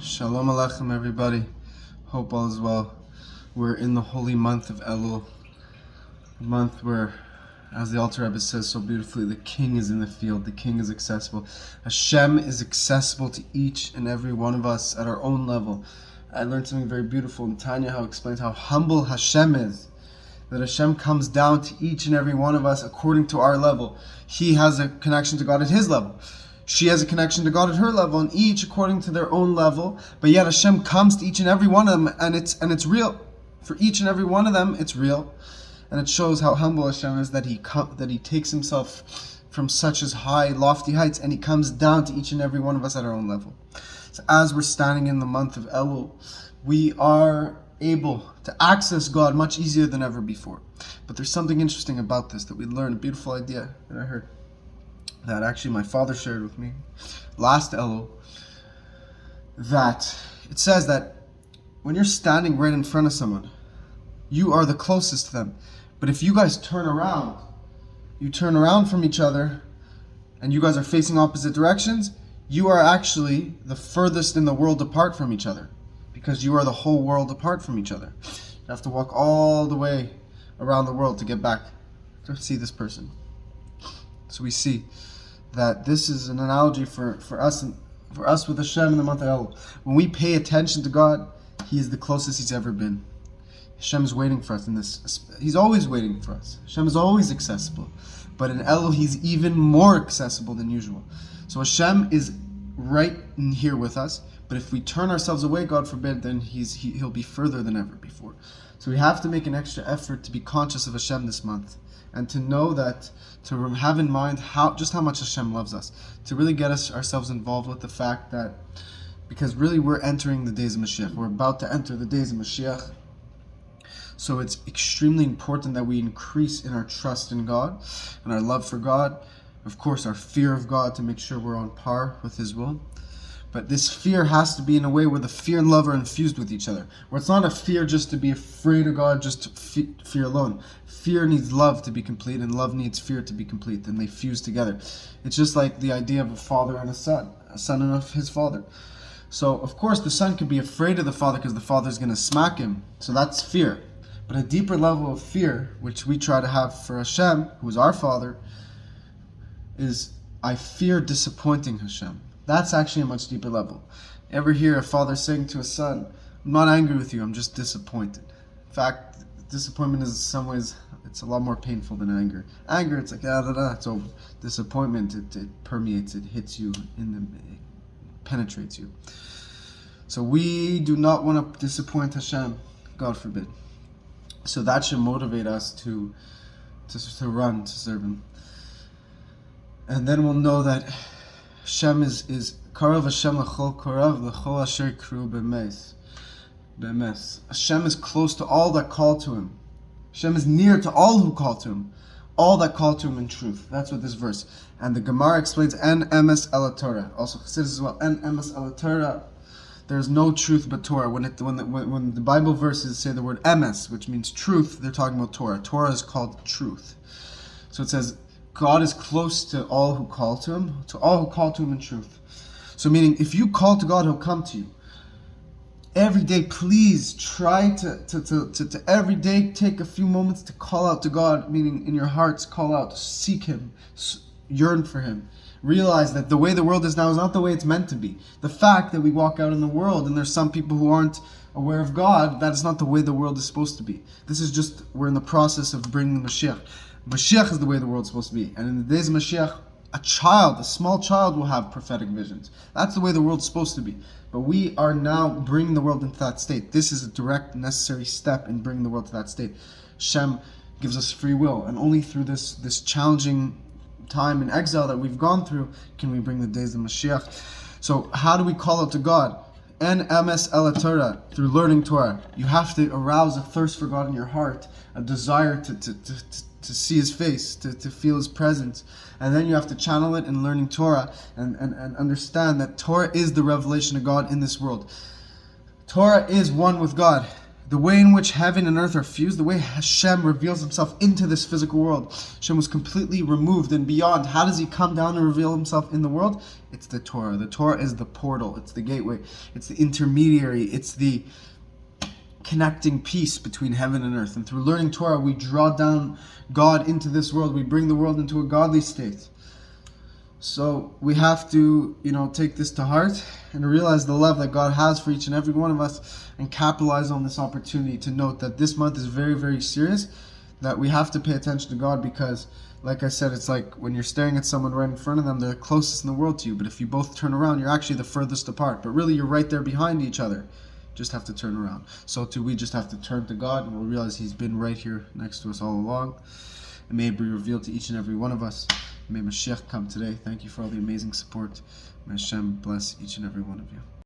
Shalom Aleichem, everybody. Hope all is well. We're in the holy month of Ellul, a month where, as the Alter Rebbe says so beautifully, the king is in the field, the king is accessible. Hashem is accessible to each and every one of us at our own level. I learned something very beautiful in Tanya, how it explains how humble Hashem is. That Hashem comes down to each and every one of us according to our level. He has a connection to God at his level. She has a connection to God at her level, and each according to their own level. But yet Hashem comes to each and every one of them, and it's real. For each and every one of them, it's real, and it shows how humble Hashem is, that he takes himself from such as high, lofty heights, and he comes down to each and every one of us at our own level. So as we're standing in the month of Ellul, we are able to access God much easier than ever before. But there's something interesting about this that we learned, a beautiful idea that I heard, that actually my father shared with me last Ellul, that it says that when you're standing right in front of someone, you are the closest to them. But if you guys turn around from each other, and you guys are facing opposite directions, you are actually the furthest in the world apart from each other, because you are the whole world apart from each other. You have to walk all the way around the world to get back to see this person. So we see that this is an analogy for us with Hashem in the month of Ellul. When we pay attention to God, He is the closest He's ever been. Hashem is waiting for us in this. He's always waiting for us. Hashem is always accessible. But in Ellul, He's even more accessible than usual. So Hashem is right in here with us. But if we turn ourselves away, God forbid, then He'll be further than ever before. So we have to make an extra effort to be conscious of Hashem this month, and to know that, to have in mind just how much Hashem loves us, to really get ourselves involved with the fact that, because really we're entering the days of Moshiach, we're about to enter the days of Moshiach, so it's extremely important that we increase in our trust in God, and our love for God, of course our fear of God, to make sure we're on par with His will. But this fear has to be in a way where the fear and love are infused with each other. Where it's not a fear just to be afraid of God, just to fear alone. Fear needs love to be complete, and love needs fear to be complete, and they fuse together. It's just like the idea of a father and a son and of his father. So, of course, the son could be afraid of the father because the father's going to smack him. So that's fear. But a deeper level of fear, which we try to have for Hashem, who is our father, is I fear disappointing Hashem. That's actually a much deeper level. Ever hear a father saying to a son, I'm not angry with you, I'm just disappointed. In fact, disappointment is in some ways, it's a lot more painful than anger. Anger, it's like, it's over. Disappointment, it permeates, it hits you, it penetrates you. So we do not want to disappoint Hashem, God forbid. So that should motivate us to run, to serve Him. And then we'll know that Hashem is Karav Hashem l'chol Karav l'chol asher kru b'mes. Hashem is close to all that call to Him. Hashem is near to all who call to Him. All that call to Him in truth. That's what this verse. And the Gemara explains, En emes el Torah. Also Hasidut as well. En emes el Torah. There is no truth but Torah. When the Bible verses say the word emes, which means truth, they're talking about Torah. Torah is called truth. So it says, God is close to all who call to Him, in truth. So meaning, if you call to God, He'll come to you. Every day, please try to every day take a few moments to call out to God, meaning in your hearts, call out, seek Him, yearn for Him. Realize that the way the world is now is not the way it's meant to be. The fact that we walk out in the world and there's some people who aren't aware of God, that is not the way the world is supposed to be. This is just, we're in the process of bringing the Moshiach. Mashiach is the way the world's supposed to be. And in the days of Mashiach, a small child will have prophetic visions. That's the way the world's supposed to be. But we are now bringing the world into that state. This is a direct, necessary step in bringing the world to that state. Hashem gives us free will. And only through this challenging time in exile that we've gone through can we bring the days of Mashiach. So how do we call out to God? En emes el Torah, through learning Torah. You have to arouse a thirst for God in your heart, a desire to see His face, to feel His presence. And then you have to channel it in learning Torah and understand that Torah is the revelation of God in this world. Torah is one with God. The way in which heaven and earth are fused, the way Hashem reveals himself into this physical world. Hashem was completely removed and beyond. How does he come down and reveal himself in the world? It's the Torah. The Torah is the portal. It's the gateway. It's the intermediary. It's the connecting piece between heaven and earth. And through learning Torah, we draw down God into this world. We bring the world into a godly state. So we have to, take this to heart and realize the love that God has for each and every one of us, and capitalize on this opportunity to note that this month is very, very serious, that we have to pay attention to God, because, like I said, it's like when you're staring at someone right in front of them, they're the closest in the world to you. But if you both turn around, you're actually the furthest apart. But really, you're right there behind each other. Just have to turn around. So too, we just have to turn to God, and we'll realize he's been right here next to us all along. And may it be revealed to each and every one of us. May Moshiach come today. Thank you for all the amazing support. May Hashem bless each and every one of you.